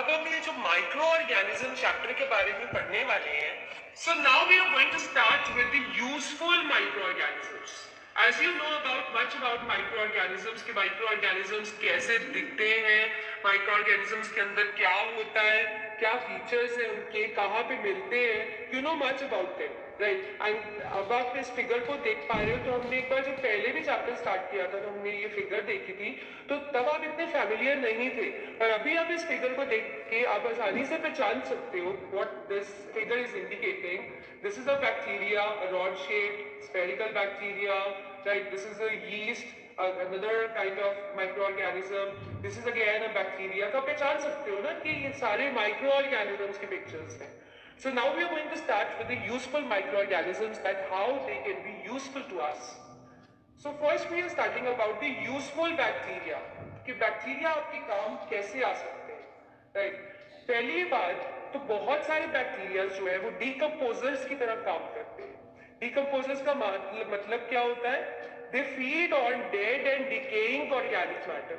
अब हम ये जो माइक्रो ऑर्गेनिज्म चैप्टर के बारे में पढ़ने वाले हैं, so now we are going to start with the useful micro organisms. As you know about much about micro organisms कि माइक्रो ऑर्गेनिजम्स कैसे दिखते हैं, माइक्रो ऑर्गेनिजम्स के अंदर क्या होता है, क्या फीचर्स हैं उनके, कहाँ पे मिलते हैं, you know much about them, right. And अब आप इस फिगर को देख पा रहे हो, तो हमने एक बार जब पहले भी चैप्टर स्टार्ट किया था तो हमने ये फिगर देखी थी, तो तब आप इतने फैमिलियर नहीं थे, और अभी आप इस फिगर को देख के आप आसानी से पहचान सकते हो what this figure is indicating. This is a bacteria, a rod shaped spherical bacteria, right. This is a yeast, another kind of microorganism. This is again a bacteria. तो आप पहचान सकते हो ना कि ये सारे microorganisms के pictures हैं. So now we are going to start with the useful microorganisms, that how they can be useful to us. So first we are starting about the useful bacteria. कि बैक्टीरिया आपके काम कैसे आ सकते हैं, right. पहली बात तो बहुत सारे बैक्टीरिया जो है वो डिकम्पोजर्स की तरह काम करते हैं। डिकम्पोजर्स का मतलब क्या होता है? They feed on dead and decaying organic matter.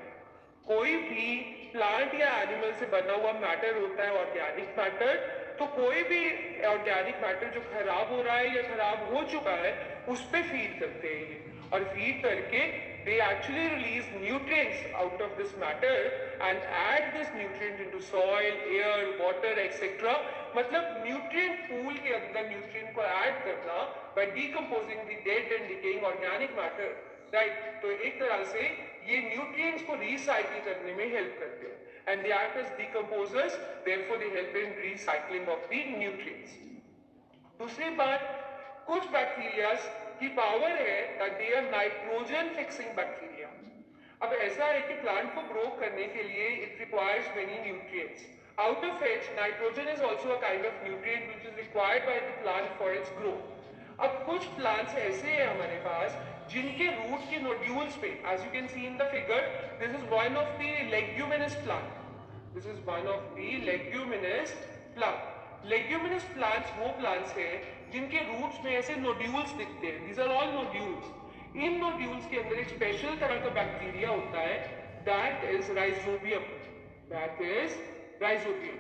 कोई भी प्लांट या एनिमल से बना हुआ मैटर होता है ऑर्गेनिक मैटर, तो कोई भी ऑर्गेनिक मैटर जो खराब हो रहा है या खराब हो चुका है उस पे फीड करते हैं ये, और फीड करके they actually release nutrients out of this matter and add this nutrient into soil, air, water, etc. मतलब न्यूट्रिएंट पूल के अंदर न्यूट्रिएंट को ऐड करना by decomposing the dead and decaying organic matter, right? तो एक तरह से ये न्यूट्रिएंट्स को रिसाइकिल करने में हेल्प करते हैं, and they act as decomposers, therefore they help in recycling of the nutrients. दूसरी बात, कुछ बैक्टीरियाज की पावर है that they are nitrogen fixing bacteria. अब ऐसा है कि प्लांट को ग्रो करने के लिए it requires many nutrients. Out of which nitrogen is also a kind of nutrient which is required by the plant for its growth. अब कुछ प्लांट्स ऐसे हैं हमारे पास जिनके रूट के नोड्यूल्स पे, as you can see in the figure, this is one of the leguminous plant. This is one of the leguminous plant. Leguminous plants वो plants हैं जिनके रूट्स में ऐसे नोड्यूल्स दिखते हैं. These are all nodules. In nodules के अंदर एक स्पेशल तरह का बैक्टीरिया होता है, that is rhizobium. That is rhizobium.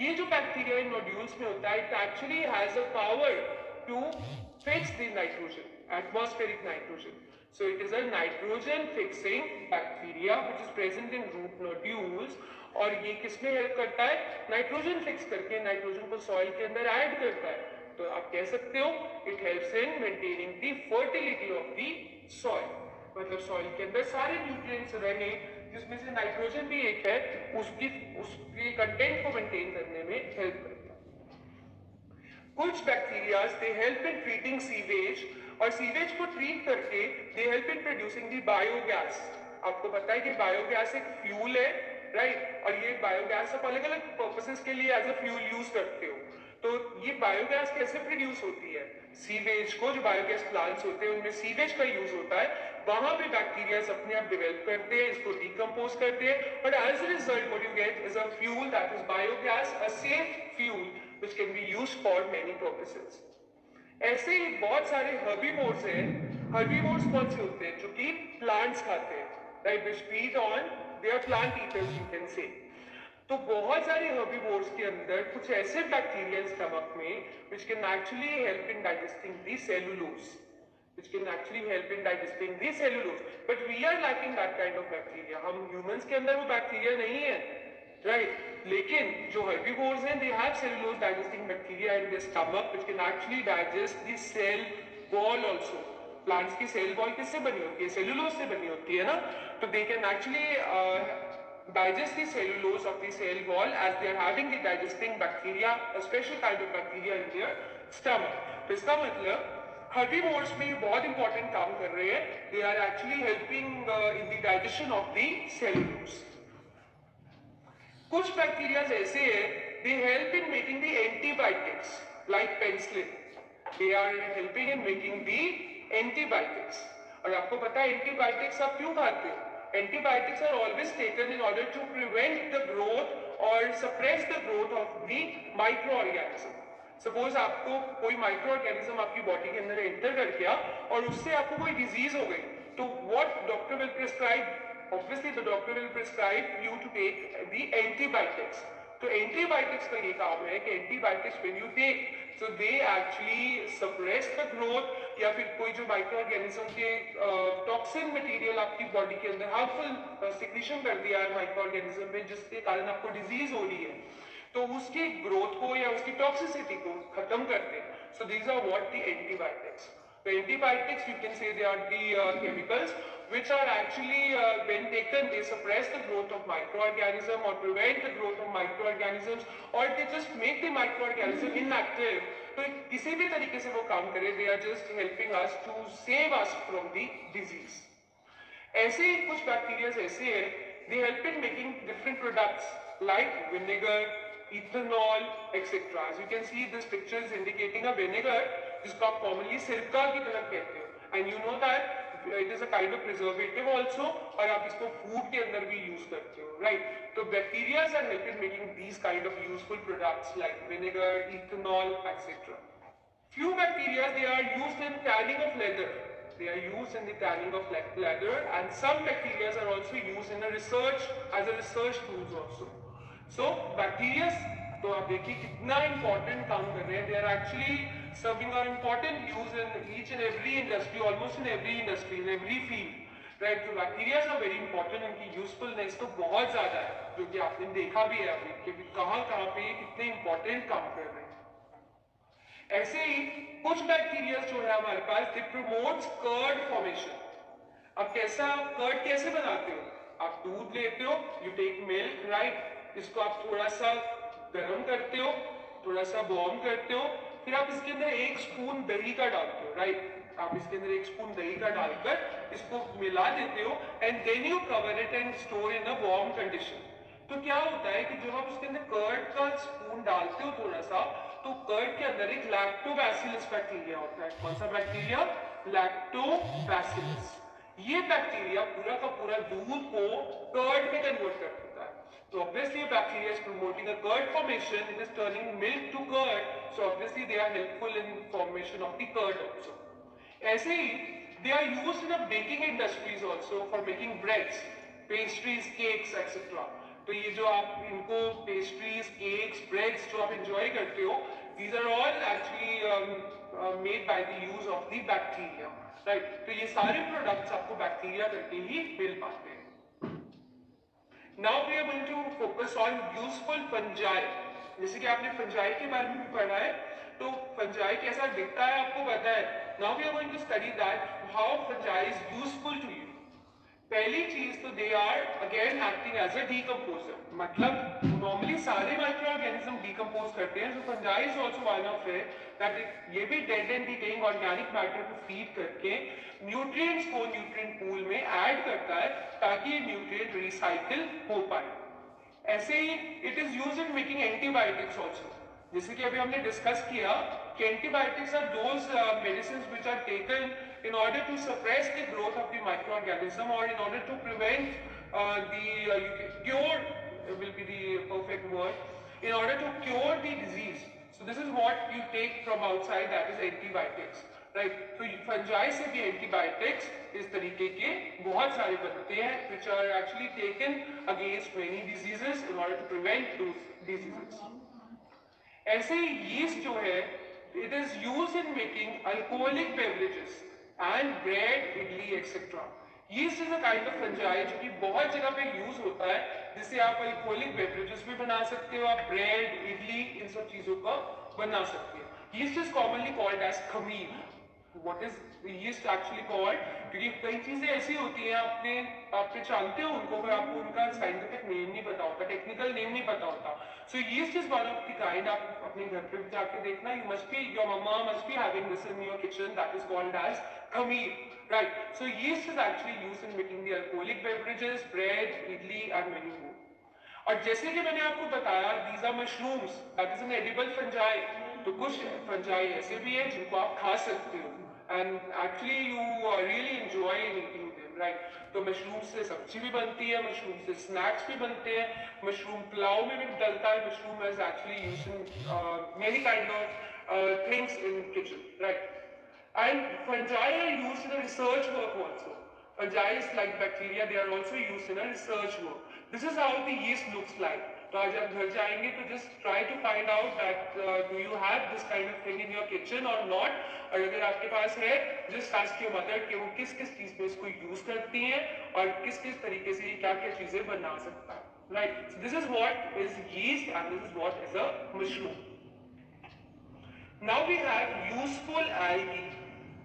ये जो बैक्टीरिया इन नोड्यूल्स में होता है, it actually has a power to fix the nitrogen, atmospheric nitrogen. So it is a nitrogen fixing bacteria which is present in root nodules. और ये किसमें help करता है? नाइट्रोजन फिक्स करके नाइट्रोजन को सॉइल के अंदर ऐड करता है. तो आप कह सकते हो it helps in maintaining the fertility of the soil. मतलब सॉइल के अंदर सारे न्यूट्रिएंट्स रहे जिसमें से नाइट्रोजन भी एक है, उसके कंटेंट को मेंटेन करने में हेल्प करता है. कुछ bacterias they help in treating sewage, और सीवेज को ट्रीट करके they help in producing the biogas. आपको पता है कि बायोगैस एक फ्यूल है, राइट, और ये बायोगैस आप अलग अलग पर्पसेस के लिए एज अ फ्यूल यूज करते हो. तो ये बायोगैस कैसे प्रोड्यूस होती है? सीवेज को, जो बायोगैस प्लांट्स होते हैं उनमें सीवेज का यूज होता है, वहां पे बैक्टीरिया अपने आप डेवलप करते हैं, इसको डिकम्पोज करते हैं, और as a result what you get is a fuel, that is biogas, a safe fuel which can be used for many purposes. ऐसे ही बहुत सारे हर्बीवोर्स हैं. हर्बीवोर्स कौन से होते हैं? जो कि प्लांट्स खाते हैं, right, which feed on, they are plant eaters you can say. तो बहुत सारे हर्बीवोर्स के अंदर कुछ ऐसे बैक्टीरिया स्टमक में which can actually help in digesting the cellulose, but we are lacking that kind of bacteria. हम humans के अंदर वो बैक्टीरिया नहीं है, right? लेकिन जो herbivores हैं, they have cellulose digesting bacteria in their stomach which can actually digest the cell wall also. Plants की cell wall किससे बनी होती है? cellulose से बनी होती है ना. तो they can actually digest the cellulose of the cell wall as they are having the digesting bacteria, a special kind of bacteria in their stomach. तो इसका मतलब herbivores में बहुत important काम कर रहे हैं. They are actually helping in the digestion of the cellulose. कुछ bacteria ऐसे हैं, they help in making the antibiotics like penicillin. They are helping in making the antibiotics. और आपको पता है antibiotics आप क्यों खाते हो? Antibiotics are always taken in order to prevent the growth or suppress the growth of the microorganism. Suppose आपको कोई microorganism आपकी बॉडी के अंदर एंटर कर गया और उससे आपको कोई डिजीज हो गई, तो what doctor will prescribe? Obviously the doctor will prescribe you to take the antibiotics. तो एंटीबायोटिक्स का ये काम है कि antibiotics when you take so they actually suppress the growth या फिर कोई जो माइक्रो ऑर्गेनिज्म के टॉक्सिन मटेरियल आपकी बॉडी के अंदर हार्मफुल सिक्रीशन कर दिया है माइक्रो ऑर्गेनिज्म में जिसके कारण आपको डिजीज हो रही है, तो उसकी ग्रोथ को या उसकी टॉक्सिसिटी को खत्म करते हैं. So these are what the antibiotics. The antibiotics, you can say they are the chemicals which are actually when taken, they suppress the growth of microorganism or prevent the growth of microorganisms or they just make the microorganism inactive. तो किसी भी तरीके से वो काम करे, they are just helping us to save us from the disease. ऐसे ही कुछ बैक्टीरिया ऐसे हैं, they help in making different products like vinegar, ethanol, etc. As you can see, this picture is indicating a vinegar, जिसको आप commonly सिरका की तरह कहते हो. And you know that it is a kind of preservative also, और आप इसको food के अंदर भी use करते हो, right? तो bacteria are helping making these kind of useful products like vinegar, ethanol, etc. Few bacteria they are used in tanning of leather. They are used in the tanning of leather, and some bacteria are also used in a research as a research tools also. So bacteria, तो आप देखिए कितना important काम कर रहे हैं. They are actually serving an important use in each and every industry, almost in every industry, in every field, right? तो bacteria are very important. इनकी usefulness तो बहुत ज़्यादा है, जो कि आपने देखा भी है अभी कि कहाँ पे कितने important काम कर रहे हैं. ऐसे ही कुछ बैक्टीरिया जो है हमारे पास, they promotes curd formation. अब कैसा कर्ड कैसे बनाते हो? आप दूध लेते हो, you take milk, right? इसको आप थोड़ा सा गर्म करते हो, थोड़ा सा वार्म करते हो, फिर आप इसके अंदर 1 स्पून दही का डालते हो, राइट? आप इसके अंदर 1 स्पून दही का डालकर इसको मिला देते हो and then you cover it and store in a warm condition. तो क्या होता है कि जब आप उसके अंदर कर्ड का स्पून डालते हो थोड़ा सा, तो कर्ड के अंदर एक लैक्टोबैसिलस बैक्टीरिया होता है. कौन सा बैक्टीरिया? लैक्टोबैसिलस. ये बैक्टीरिया पूरा का पूरा दूध को कर्ड में कन्वर्ट कर देता है. So obviously bacteria is promoting a curd formation, it is turning milk to curd, so obviously they are helpful in formation of the curd also. ऐसे ही they are used in the baking industries also for making breads, pastries, cakes, etc. तो ये जो आप इनको pastries, cakes, breads जो आप enjoy करते हो, these are all actually made by the use of the bacteria, right? तो ये सारे products आपको bacteria करके ही मिल पाते हैं. Now we are going to focus on useful fungi. जैसे कि आपने fungi के बारे में भी पढ़ा है, तो fungi कैसा दिखता है आपको पता है. Now we are going to study that how fungi is useful to you. पहली चीज तो they are again acting as a decomposer. मतलब normally सारे microorganism decompose करते हैं, so fungi is also one of it that ये भी dead and decaying organic matter को feed करके nutrients को nutrient pool में add करता है ताकि nutrient recycle हो पाए. ऐसे ही it is used in making antibiotics also. जैसे कि अभी हमने डिस्कस किया कि antibiotics are those medicines which are taken in order to suppress the growth of the microorganism or in order to prevent cure will be the perfect word, in order to cure the disease. So this is what you take from outside, that is antibiotics, right? So fungi से भी antibiotics इस तरीके के बहुत सारे बनते हैं which are actually taken against many diseases in order to prevent those diseases. ऐसे ही yeast जो है it is used in making alcoholic beverages and bread, idli, etc. Yeast is a kind of fungi जो कि बहुत जगह पे use होता है, जिससे आप alcoholic beverages भी बना सकते हो, आप bread, idli इन सब चीजों का बना सकते हो. Yeast is commonly called as khamir. What is yeast actually called? क्योंकि कई चीजें ऐसी होती हैं आपने जानते हो उनको, पर आपको उनका साइंटिफिक नेम नहीं पता होता, टेक्निकल नेम नहीं पता होता. So yeast is one of the kind. आप अपने घर पे जाके देखना, your mama must be having this in your kitchen, that is called as khamir, right? So yeast is actually used in making the alcoholic beverages, bread, idli and many more. और जैसे कि मैंने आपको बताया, these are mushrooms, that is an edible fungi. तो कुछ fungi ऐसे भी हैं जिनको आप खा सकते हो and actually you really enjoy eating them, right? तो मशरूम से सब्जी भी बनती है, मशरूम से स्नैक्स भी बनते हैं, मशरूम पुलाव में भी डलता है. Mushroom is actually used in many kind of things in kitchen, right? And fungi are used in a research work also. Fungi is like bacteria, they are also used in a research work. This is how the yeast looks like. तो आज आप घर जाएंगे तो just try to find out that do you have this kind of thing in your kitchen और not, और अगर आपके पास है जस्ट आस्क योर मदर कि वो किस किस चीज में इसको यूज करती हैं और किस किस तरीके से क्या क्या चीजें बना सकता है, right. This is what is yeast and this is what is a mushroom. Now we have useful algae.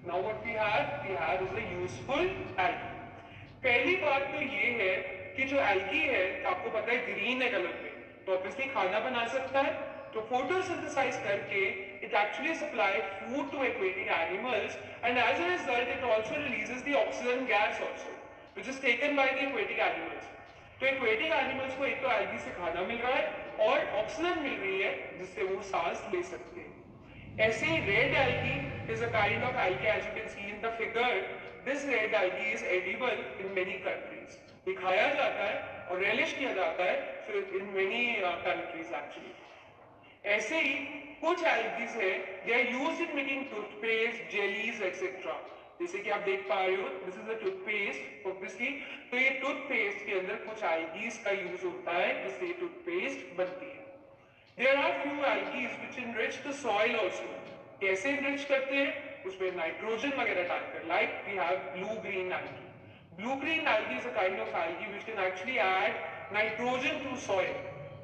Now what we have is a useful algae. पहली बात तो ये है कि जो एल्गी है आपको पता है ग्रीन है कलर में, तो ऑब्वियसली खाना बना सकता है, तो फोटोसिंथेसाइज करके it actually supply food to aquatic animals and as a result it also releases the oxygen gas also which is taken by the aquatic animals. तो एक्वेटिक एनिमल्स को एक तो एल्गी से खाना मिल रहा है और ऑक्सीजन मिल रही है जिससे वो सांस ले सकते हैं. ऐसे red algae is a kind of algae as you can see in the figure. This red algae is edible in many countries. ये खाया जाता है और relish किया जाता है in many countries actually. ऐसे ही कुछ algae है they are used in making toothpaste, jellies etc. जैसे कि आप देख पा रहे हो this is a toothpaste obviously. तो ये toothpaste के अंदर कुछ algae का यूज होता है जिससे toothpaste बनती है. There are few algae which enrich the soil also. कैसे enrich करते हैं? उसमें नाइट्रोजन वगैरह डालकर. Like we have blue-green algae. Blue-green algae is a kind of algae which can actually add nitrogen to soil,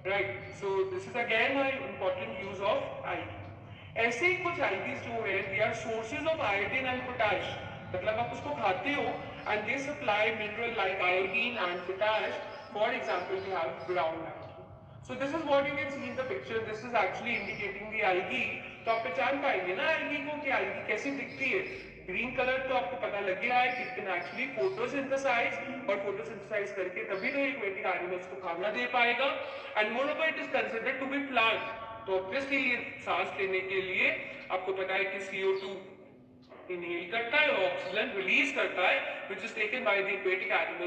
right? So this is again an important use of algae. ऐसे ही कुछ algae जो है, they are sources of iodine and potash. मतलब आप उसको खाते हो and they supply mineral like iodine and potash. For example, we have brown algae. So this is what you can see in the picture. This is actually indicating the algae. तो आप पहचान पाएंगे ना algae को कि algae कैसी दिखती है. ग्रीन कलर तो आपको पता लग गया है कि it can actually photosynthesize और photosynthesize करके तभी तो aquatic animals को खाना दे पाएगा. And moreover it is considered to be plant. तो obviously ये सांस लेने के लिए आपको पता है कि CO2 inhale करता है और ऑक्सीजन रिलीज करता है which is taken by the aquatic animals.